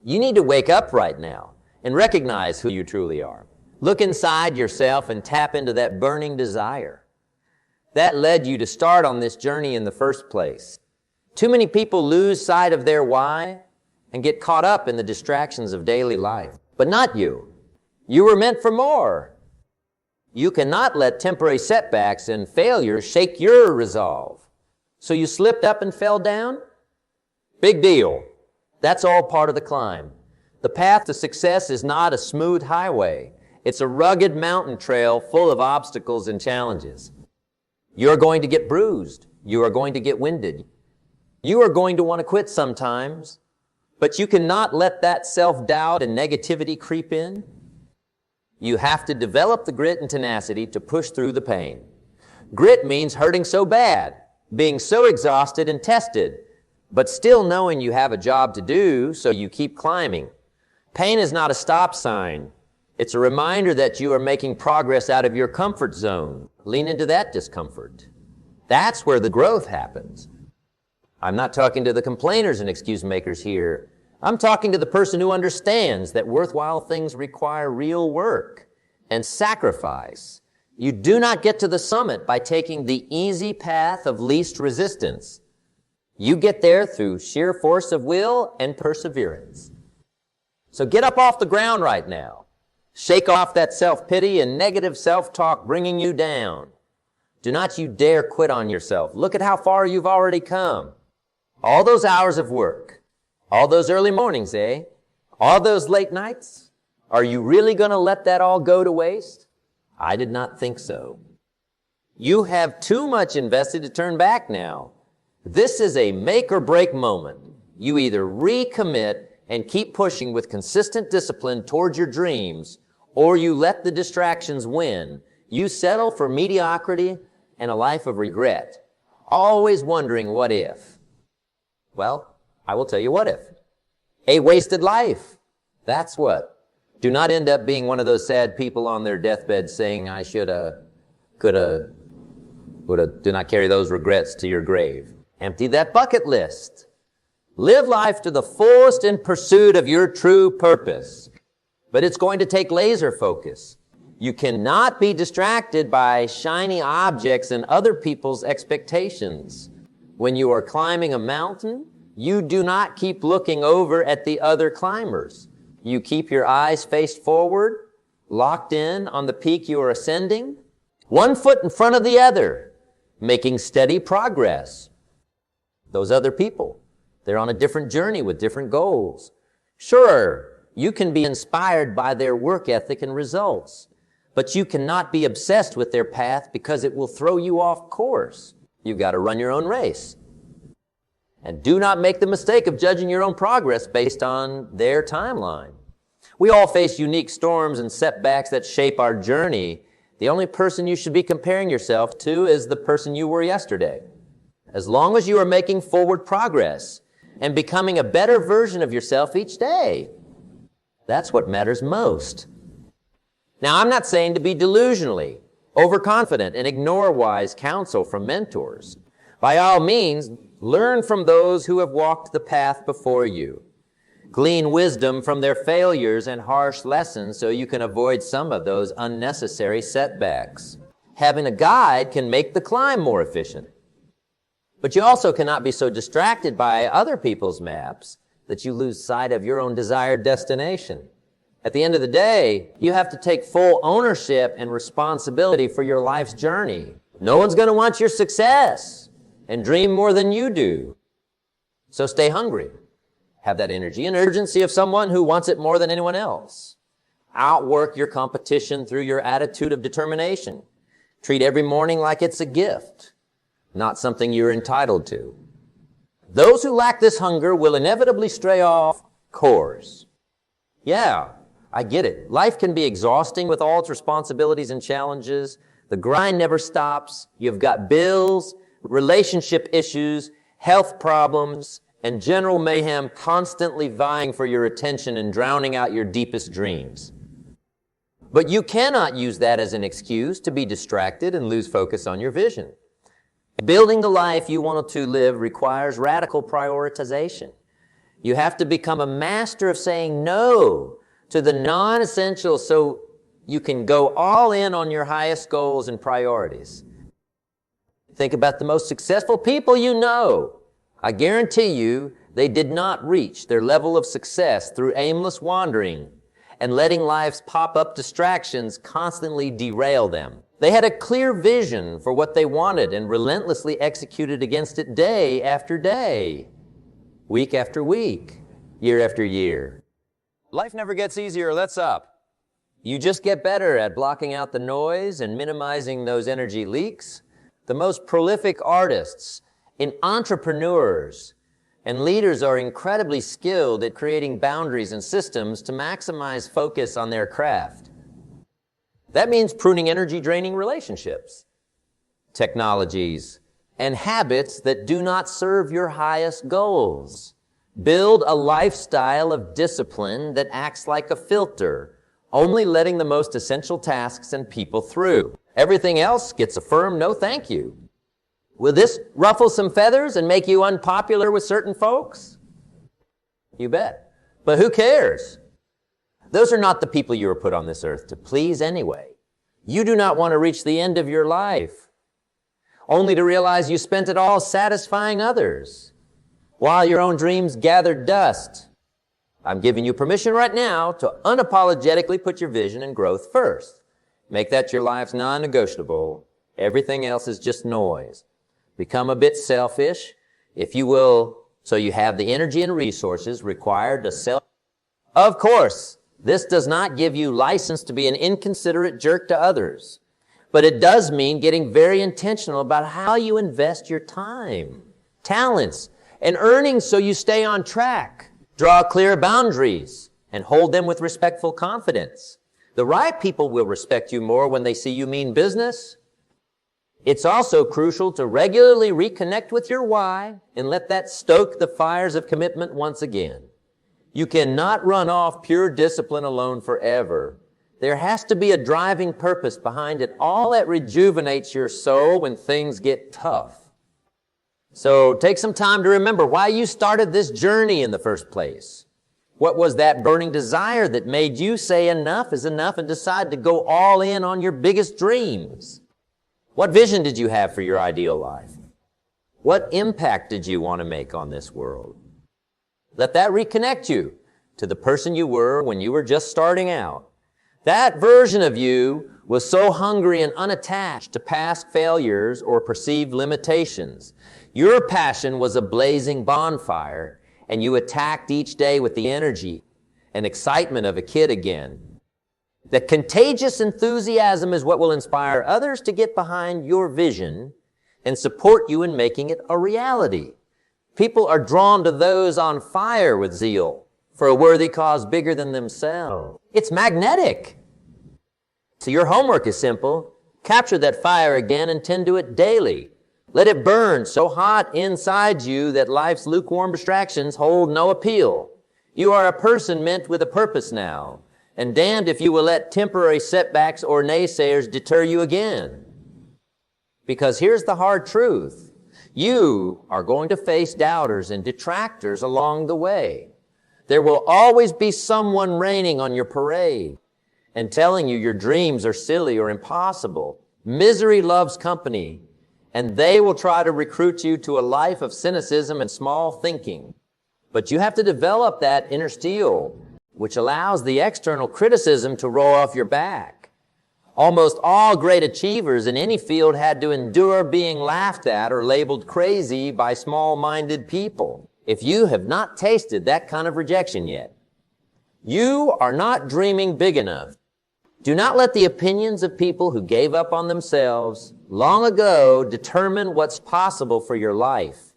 You need to wake up right now and recognize who you truly are. Look inside yourself and tap into that burning desire that led you to start on this journey in the first place. Too many people lose sight of their why and get caught up in the distractions of daily life. But not you. You were meant for more. You cannot let temporary setbacks and failures shake your resolve. So you slipped up and fell down? Big deal. That's all part of the climb. The path to success is not a smooth highway. It's a rugged mountain trail full of obstacles and challenges. You're going to get bruised. You are going to get winded. You are going to want to quit sometimes, but you cannot let that self-doubt and negativity creep in. You have to develop the grit and tenacity to push through the pain. Grit means hurting so bad, being so exhausted and tested, but still knowing you have a job to do, so you keep climbing. Pain is not a stop sign. It's a reminder that you are making progress out of your comfort zone. Lean into that discomfort. That's where the growth happens. I'm not talking to the complainers and excuse makers here. I'm talking to the person who understands that worthwhile things require real work and sacrifice. You do not get to the summit by taking the easy path of least resistance. You get there through sheer force of will and perseverance. So get up off the ground right now. Shake off that self-pity and negative self-talk bringing you down. Do not you dare quit on yourself. Look at how far you've already come. All those hours of work, all those early mornings, all those late nights, are you really going to let that all go to waste? I did not think so. You have too much invested to turn back now. This is a make or break moment. You either recommit and keep pushing with consistent discipline towards your dreams, or you let the distractions win. You settle for mediocrity and a life of regret, always wondering what if. Well, I will tell you what if. A wasted life. That's what. Do not end up being one of those sad people on their deathbed saying, I shoulda, coulda, woulda. Do not carry those regrets to your grave. Empty that bucket list. Live life to the fullest in pursuit of your true purpose. But it's going to take laser focus. You cannot be distracted by shiny objects and other people's expectations. When you are climbing a mountain, you do not keep looking over at the other climbers. You keep your eyes faced forward, locked in on the peak you are ascending, one foot in front of the other, making steady progress. Those other people, they're on a different journey with different goals. Sure, you can be inspired by their work ethic and results, but you cannot be obsessed with their path because it will throw you off course. You've got to run your own race. And do not make the mistake of judging your own progress based on their timeline. We all face unique storms and setbacks that shape our journey. The only person you should be comparing yourself to is the person you were yesterday. As long as you are making forward progress and becoming a better version of yourself each day, that's what matters most. Now, I'm not saying to be delusionally overconfident and ignore wise counsel from mentors. By all means, learn from those who have walked the path before you. Glean wisdom from their failures and harsh lessons so you can avoid some of those unnecessary setbacks. Having a guide can make the climb more efficient. But you also cannot be so distracted by other people's maps that you lose sight of your own desired destination. At the end of the day, you have to take full ownership and responsibility for your life's journey. No one's going to want your success and dream more than you do. So stay hungry. Have that energy and urgency of someone who wants it more than anyone else. Outwork your competition through your attitude of determination. Treat every morning like it's a gift, not something you're entitled to. Those who lack this hunger will inevitably stray off course. Yeah, I get it. Life can be exhausting with all its responsibilities and challenges. The grind never stops. You've got bills, relationship issues, health problems, and general mayhem constantly vying for your attention and drowning out your deepest dreams. But you cannot use that as an excuse to be distracted and lose focus on your vision. Building the life you want to live requires radical prioritization. You have to become a master of saying no to the non-essentials so you can go all in on your highest goals and priorities. Think about the most successful people you know. I guarantee you they did not reach their level of success through aimless wandering and letting life's pop-up distractions constantly derail them. They had a clear vision for what they wanted and relentlessly executed against it day after day, week after week, year after year. Life never gets easier or lets up. You just get better at blocking out the noise and minimizing those energy leaks. The most prolific artists and entrepreneurs and leaders are incredibly skilled at creating boundaries and systems to maximize focus on their craft. That means pruning energy-draining relationships, technologies, and habits that do not serve your highest goals. Build a lifestyle of discipline that acts like a filter, only letting the most essential tasks and people through. Everything else gets a firm no thank you. Will this ruffle some feathers and make you unpopular with certain folks? You bet. But who cares? Those are not the people you were put on this earth to please anyway. You do not want to reach the end of your life, only to realize you spent it all satisfying others, while your own dreams gathered dust. I'm giving you permission right now to unapologetically put your vision and growth first. Make that your life's non-negotiable. Everything else is just noise. Become a bit selfish, if you will, so you have the energy and resources required to sell. Of course, this does not give you license to be an inconsiderate jerk to others, but it does mean getting very intentional about how you invest your time, talents, and earnings so you stay on track. Draw clear boundaries and hold them with respectful confidence. The right people will respect you more when they see you mean business. It's also crucial to regularly reconnect with your why and let that stoke the fires of commitment once again. You cannot run off pure discipline alone forever. There has to be a driving purpose behind it all that rejuvenates your soul when things get tough. So take some time to remember why you started this journey in the first place. What was that burning desire that made you say enough is enough and decide to go all in on your biggest dreams? What vision did you have for your ideal life? What impact did you want to make on this world? Let that reconnect you to the person you were when you were just starting out. That version of you was so hungry and unattached to past failures or perceived limitations. Your passion was a blazing bonfire, and you attacked each day with the energy and excitement of a kid again. The contagious enthusiasm is what will inspire others to get behind your vision and support you in making it a reality. People are drawn to those on fire with zeal for a worthy cause bigger than themselves. It's magnetic. So your homework is simple. Capture that fire again and tend to it daily. Let it burn so hot inside you that life's lukewarm distractions hold no appeal. You are a person meant with a purpose now, and damned if you will let temporary setbacks or naysayers deter you again. Because here's the hard truth. You are going to face doubters and detractors along the way. There will always be someone raining on your parade and telling you your dreams are silly or impossible. Misery loves company, and they will try to recruit you to a life of cynicism and small thinking. But you have to develop that inner steel, which allows the external criticism to roll off your back. Almost all great achievers in any field had to endure being laughed at or labeled crazy by small-minded people. If you have not tasted that kind of rejection yet, you are not dreaming big enough. Do not let the opinions of people who gave up on themselves long ago determine what's possible for your life.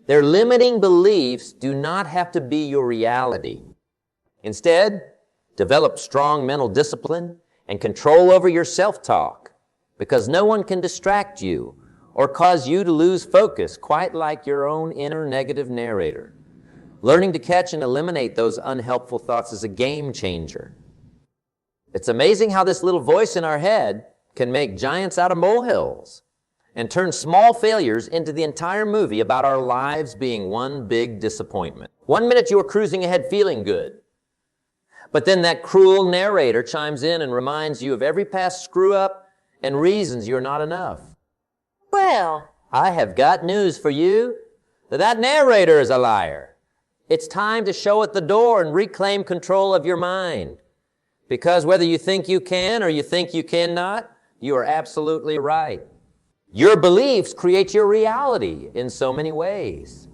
Their limiting beliefs do not have to be your reality. Instead, develop strong mental discipline and control over your self-talk, because no one can distract you or cause you to lose focus quite like your own inner negative narrator. Learning to catch and eliminate those unhelpful thoughts is a game changer. It's amazing how this little voice in our head can make giants out of molehills. and turn small failures into the entire movie about our lives being one big disappointment. 1 minute you are cruising ahead feeling good, but then that cruel narrator chimes in and reminds you of every past screw-up and reasons you're not enough. Well, I have got news for you. That narrator is a liar. It's time to show it the door and reclaim control of your mind. Because whether you think you can or you think you cannot, you are absolutely right. Your beliefs create your reality in so many ways.